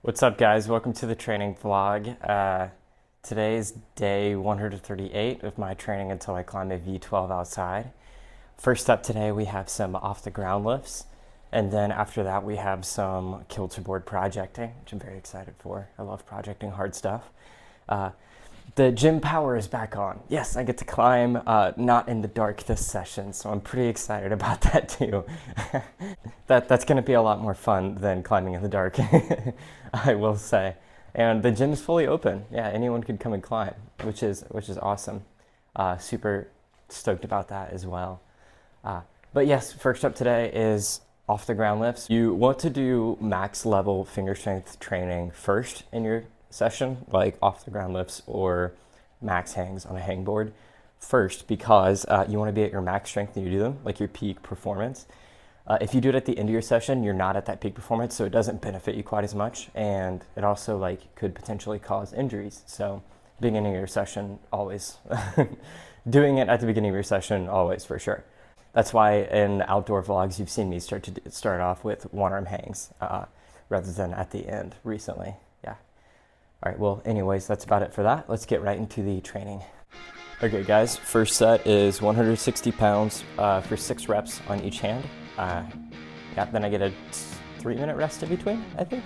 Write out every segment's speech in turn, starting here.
What's up, guys? Welcome to the training vlog. Today is day 138 of my training until I climb a V12 outside. First up today, we have some off the ground lifts. And then after that, we have some Kilter board projecting, which I'm very excited for. I love projecting hard stuff. The gym power is back on. Yes, I get to climb not in the dark this session, so I'm pretty excited about that too. That's going to be a lot more fun than climbing in the dark, I will say. And the gym is fully open. Yeah, anyone could come and climb, which is awesome. Super stoked about that as well. But yes, first up today is off the ground lifts. You want to do max level finger strength training first in your session, like off the ground lifts or max hangs on a hangboard first, because you want to be at your max strength when you do them, like your peak performance. If you do it at the end of your session, you're not at that peak performance, so it doesn't benefit you quite as much, and it also could potentially cause injuries. So beginning of your session, always. Doing it at the beginning of your session, always, for sure. That's why in outdoor vlogs, you've seen me start off with one arm hangs rather than at the end recently. Yeah. All right, well, anyways, that's about it for that. Let's get right into the training. Okay, guys, first set is 160 pounds for 6 reps on each hand. Yeah, then I get a 3-minute rest in between, I think.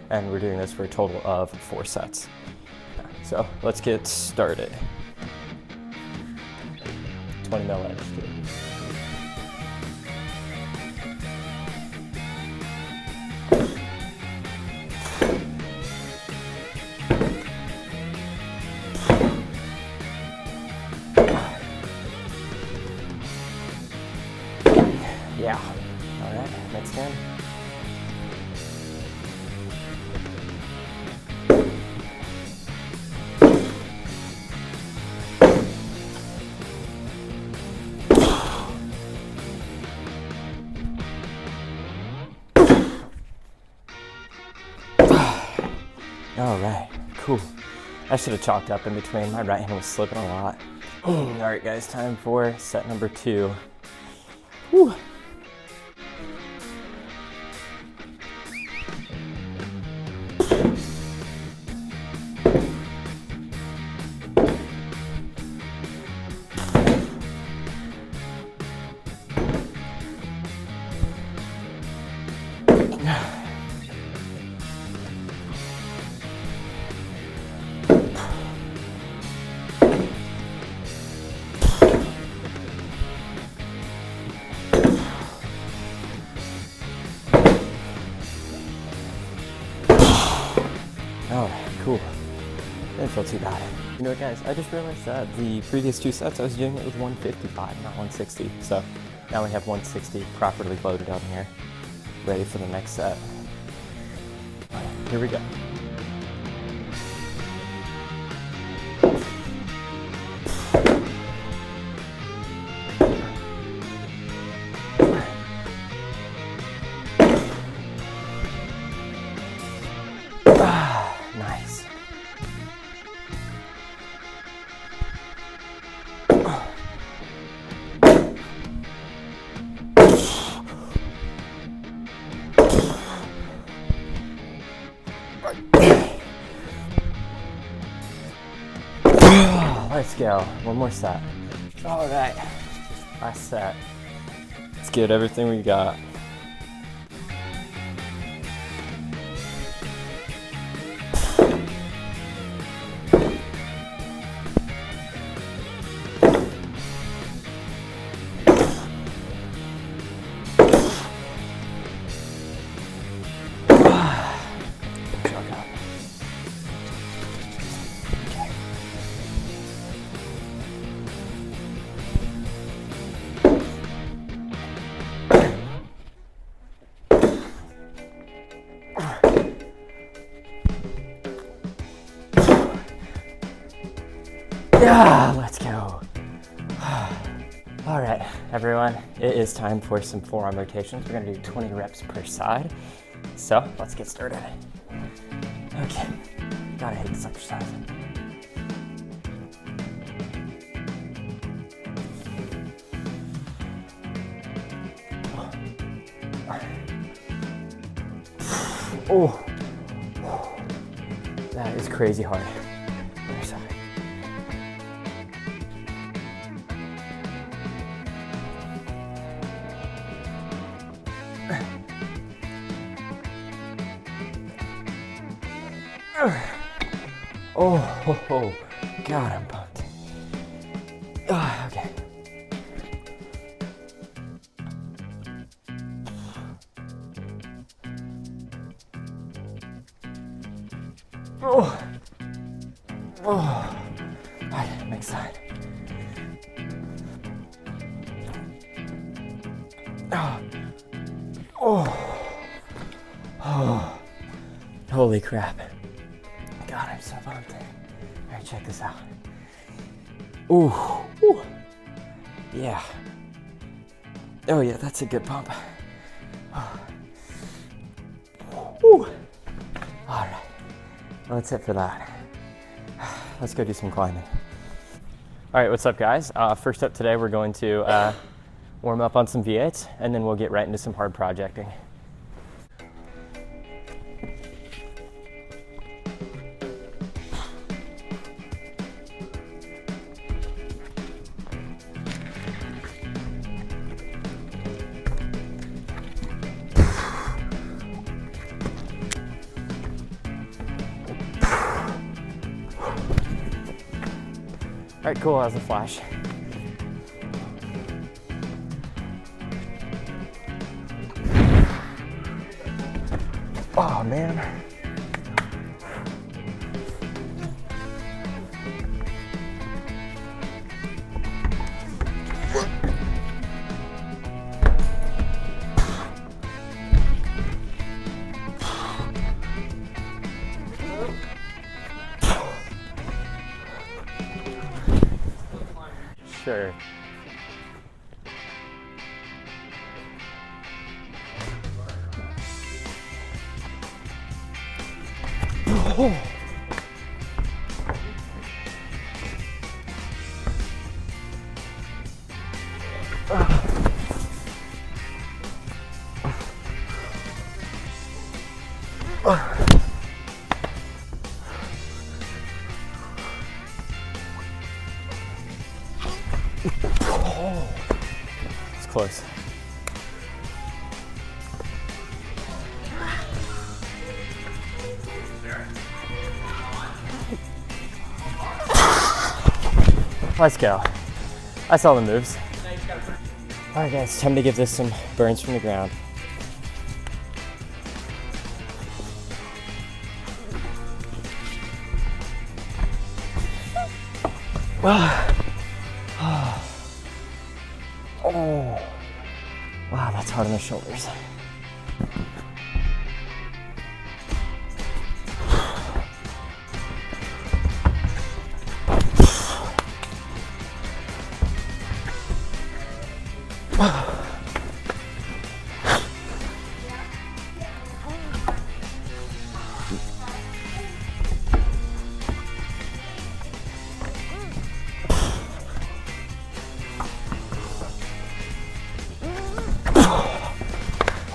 And we're doing this for a total of 4 sets. So let's get started. 20 mil edge too. Yeah. All right, next one. All right, cool. I should have chalked up in between. My right hand was slipping a lot. All right, guys, time for set number 2. Whew. All right, cool. Didn't feel too bad. You know what, guys, I just realized that the previous 2 sets I was doing it with 155, not 160. So now we have 160 properly loaded on here, ready for the next set. All right, here we go. Nice. Let's go. One more set. All right. Last set. Let's get everything we got. Yeah, let's go. All right, everyone, it is time for some forearm rotations. We're gonna do 20 reps per side. So let's get started. Okay, gotta hate this exercise. Oh. That is crazy hard. Other side. Oh, God, I'm pumped. Okay. Okay, next side. Holy crap. God, I'm so pumped. All right, check this out. Ooh. Yeah. Oh yeah, that's a good pump. All right, well, that's it for that. Let's go do some climbing. All right, what's up, guys? First up today, we're going to warm up on some V8s, and then we'll get right into some hard projecting. All right, cool, how's the flash? Oh, man. Sure. Oh. It's close. Let's go. I saw the moves. All right, guys, time to give this some burns from the ground. Oh, wow, that's hard on the shoulders.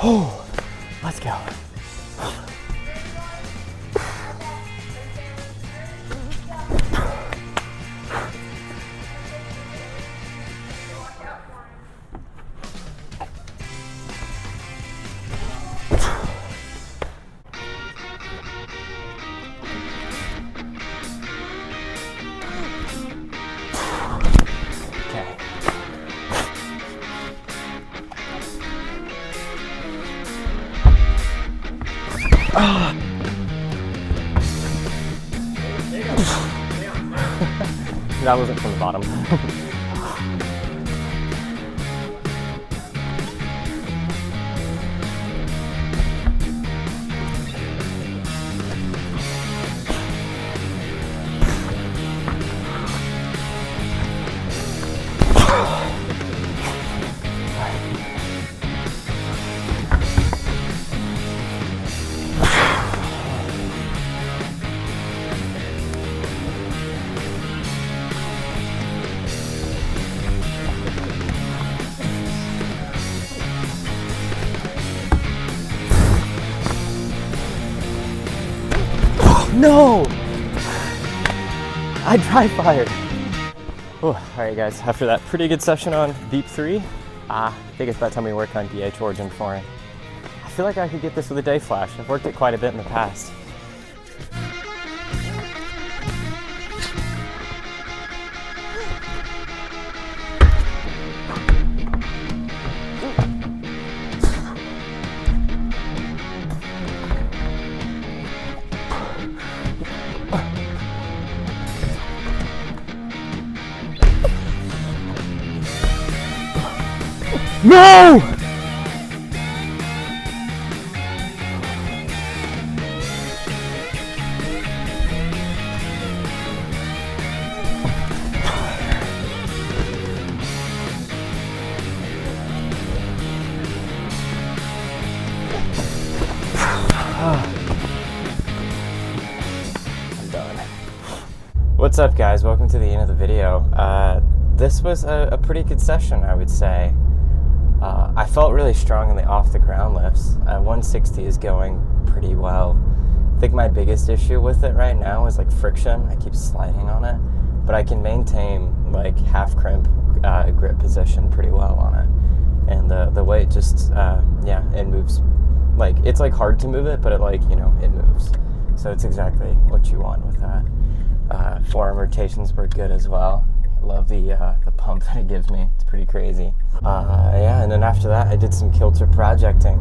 Oh, let's go. That wasn't from the bottom. No! I dry fired. Oh, all right, guys. After that pretty good session on V3, I think it's about time we work on DH Origin Form. I feel like I could get this with a day flash. I've worked it quite a bit in the past. No! I'm done. What's up, guys? Welcome to the end of the video. This was a pretty good session, I would say. I felt really strong in the off the ground lifts. 160 is going pretty well. I think my biggest issue with it right now is like friction. I keep sliding on it, but I can maintain like half crimp grip position pretty well on it. And the weight just, yeah, it moves. Like, it's like hard to move it, but it like, you know, it moves. So it's exactly what you want with that. Forearm rotations were good as well. Love the pump that it gives me. It's pretty crazy. Yeah, and then after that, I did some Kilter projecting.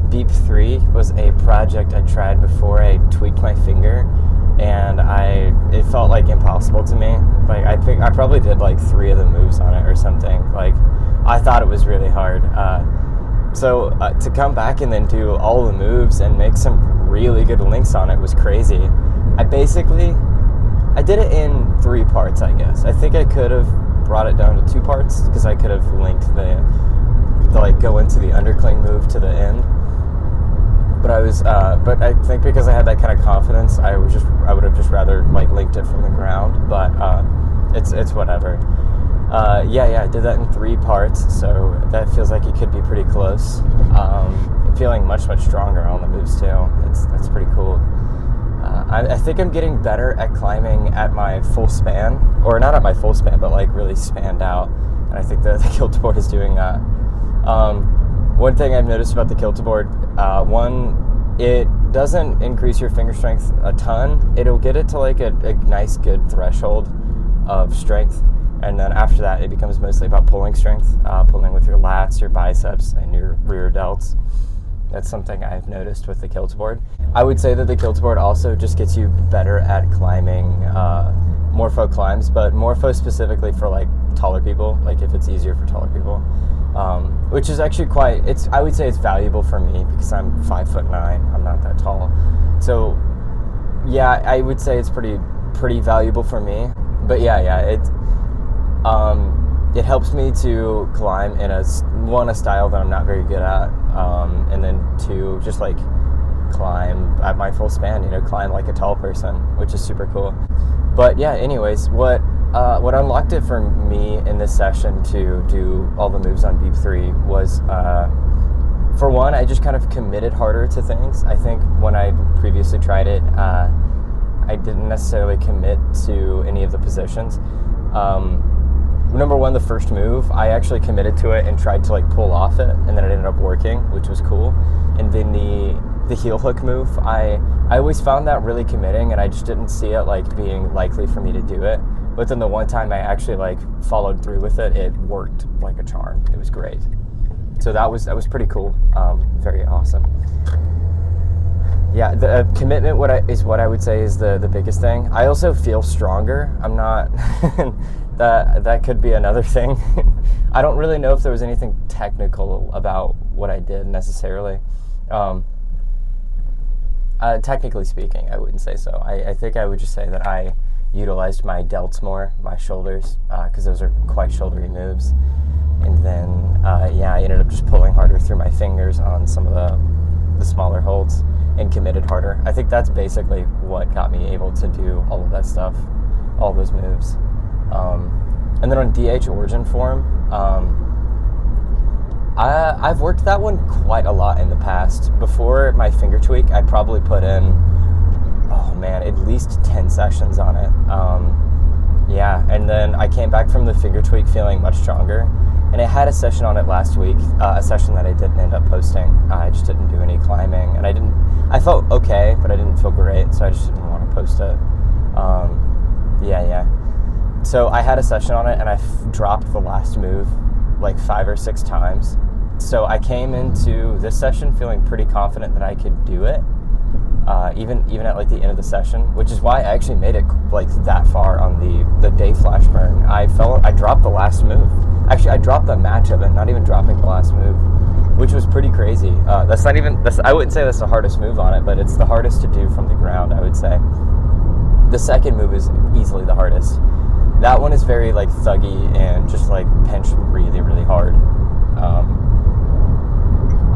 Beep 3 was a project I tried before I tweaked my finger, and it felt like impossible to me. Like I probably did like 3 of the moves on it or something. Like I thought it was really hard. So to come back and then do all the moves and make some really good links on it was crazy. I did it in 3 parts, I guess. I think I could have brought it down to 2 parts because I could have linked the like go into the undercling move to the end. But but I think because I had that kind of confidence, I would have just rather like linked it from the ground. But it's whatever. Yeah, I did that in 3 parts, so that feels like it could be pretty close. Feeling much stronger on the moves too. That's pretty cool. I think I'm getting better at climbing at my full span, or not at my full span, but like really spanned out. And I think the Kilter board is doing that. One thing I've noticed about the Kilter board, it doesn't increase your finger strength a ton. It'll get it to like a nice good threshold of strength. And then after that, it becomes mostly about pulling strength, pulling with your lats, your biceps, and your rear delts. That's something I've noticed with the Kilter board. I would say that the Kilter board also just gets you better at climbing morpho climbs, but morpho specifically for like taller people, like if it's easier for taller people, which is actually I would say it's valuable for me because I'm 5'9". I'm not that tall. So yeah, I would say it's pretty valuable for me. But yeah, it helps me to climb in a style that I'm not very good at, and then 2, just like climb at my full span, climb like a tall person, which is super cool. But yeah, anyways, what unlocked it for me in this session to do all the moves on Beep 3 was, for one, I just kind of committed harder to things. I think when I previously tried it, I didn't necessarily commit to any of the positions. Number 1, the first move, I actually committed to it and tried to like pull off it, and then it ended up working, which was cool. And then the heel hook move, I always found that really committing, and I just didn't see it like being likely for me to do it. But then the one time I actually like followed through with it, it worked like a charm. It was great. So that was pretty cool. Very awesome. Yeah, the commitment is what I would say is the biggest thing. I also feel stronger. I'm not that could be another thing. I don't really know if there was anything technical about what I did necessarily. Technically speaking, I wouldn't say so. I think I would just say that I utilized my delts more, my shoulders, because those are quite shouldery moves. And then, I ended up just pulling harder through my fingers on some of the smaller holds and committed harder. I think that's basically what got me able to do all of that stuff, all those moves. And then on DH Origin Form, I've worked that one quite a lot in the past. Before my finger tweak, I probably put in oh man, at least 10 sessions on it. Yeah, and then I came back from the finger tweak feeling much stronger. And I had a session on it last week, a session that I didn't end up posting. I just didn't do any climbing, and I felt okay, but I didn't feel great, so I just didn't want to post it. Yeah. So I had a session on it, and I dropped the last move like 5 or 6 times. So I came into this session feeling pretty confident that I could do it, even at like the end of the session, which is why I actually made it like that far on the day flash burn. I dropped the last move. Actually, I dropped the match of it, not even dropping the last move, which was pretty crazy. I wouldn't say that's the hardest move on it, but it's the hardest to do from the ground, I would say. The second move is easily the hardest. That one is very like thuggy and just like pinch really, really hard.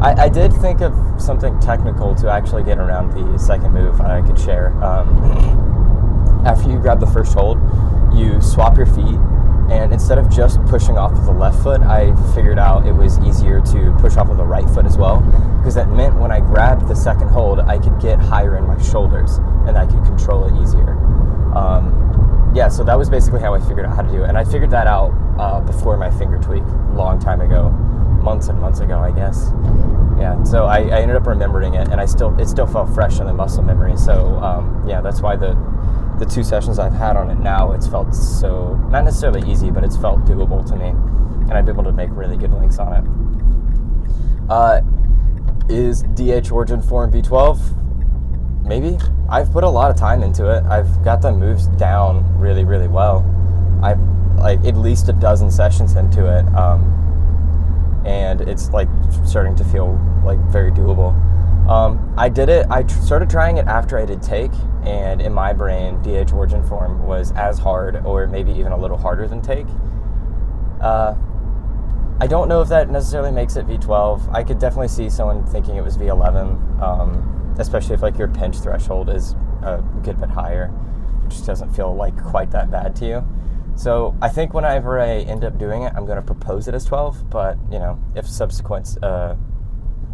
I did think of something technical to actually get around the second move I could share. After you grab the first hold, you swap your feet, and instead of just pushing off with the left foot, I figured out it was easier to push off with the right foot as well, because that meant when I grabbed the second hold, I could get higher in my shoulders, and I could control it easier. Yeah, so that was basically how I figured out how to do it, and I figured that out before my finger tweak, a long time ago, months and months ago, I guess. Yeah, so I ended up remembering it, and it still felt fresh in the muscle memory. So yeah, that's why the 2 sessions I've had on it now, it's felt so, not necessarily easy, but it's felt doable to me, and I've been able to make really good links on it. Is DH Origin Form V12? Maybe. I've put a lot of time into it. I've got the moves down really, really well. I've like at least a dozen sessions into it, and it's like starting to feel like very doable. I started trying it after I did take, and in my brain, DH Origin Form was as hard, or maybe even a little harder than take. I don't know if that necessarily makes it V12. I could definitely see someone thinking it was V11, especially if like your pinch threshold is a good bit higher. It just doesn't feel like quite that bad to you. So I think whenever I end up doing it, I'm going to propose it as 12, but you know, if subsequent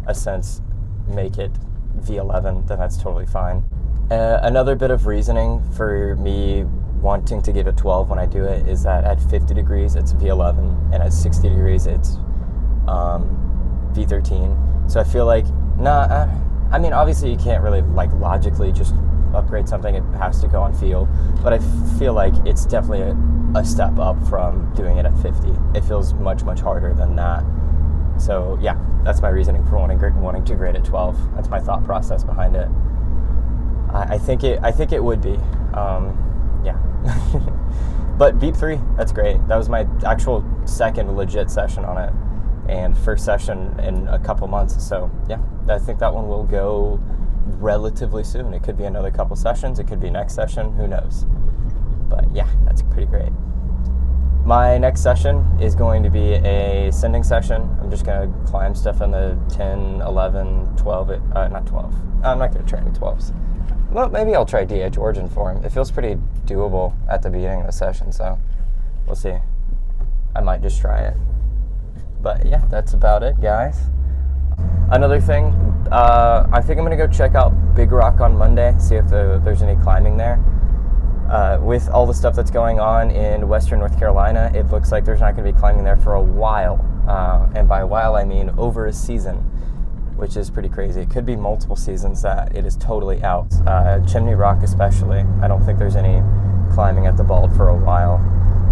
ascents make it V11, then that's totally fine. Another bit of reasoning for me wanting to give it 12 when I do it is that at 50 degrees it's V11, and at 60 degrees it's V13. So I feel like, I mean, obviously you can't really like logically just upgrade something, it has to go on feel, but I feel like it's definitely a step up from doing it at 50. It feels much, much harder than that. So yeah, that's my reasoning for wanting to grade it 12. That's my thought process behind it. I think it would be, yeah. But Beep 3, that's great. That was my actual second legit session on it, and first session in a couple months. So yeah, I think that one will go relatively soon. It could be another couple sessions, it could be next session, who knows. But yeah, that's pretty great. My next session is going to be a ascending session. I'm just going to climb stuff in the 10, 11, 12, not 12. I'm not going to try any 12s. Well, maybe I'll try DH Origin Form. It feels pretty doable at the beginning of the session, so we'll see. I might just try it. But yeah, that's about it, guys. Another thing, I think I'm going to go check out Big Rock on Monday, see if there's any climbing there. With all the stuff that's going on in Western North Carolina, it looks like there's not going to be climbing there for a while. And by a while, I mean over a season, which is pretty crazy. It could be multiple seasons that it is totally out. Chimney Rock especially. I don't think there's any climbing at the Bald for a while.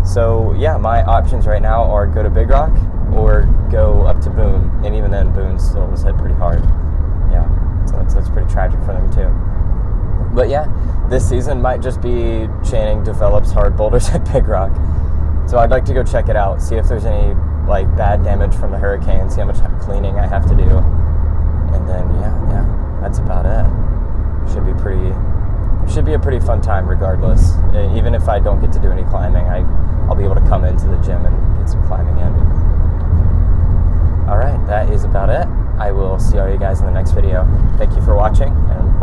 So yeah, my options right now are go to Big Rock or go up to Boone. And even then, Boone still was hit pretty hard. Yeah, so that's pretty tragic for them too. But yeah, this season might just be Channing develops hard boulders at Big Rock. So I'd like to go check it out, see if there's any like bad damage from the hurricane, see how much cleaning I have to do. And then yeah, that's about it. Should be a pretty fun time regardless. Even if I don't get to do any climbing, I'll be able to come into the gym and get some climbing in. Alright, that is about it. I will see all you guys in the next video. Thank you for watching, and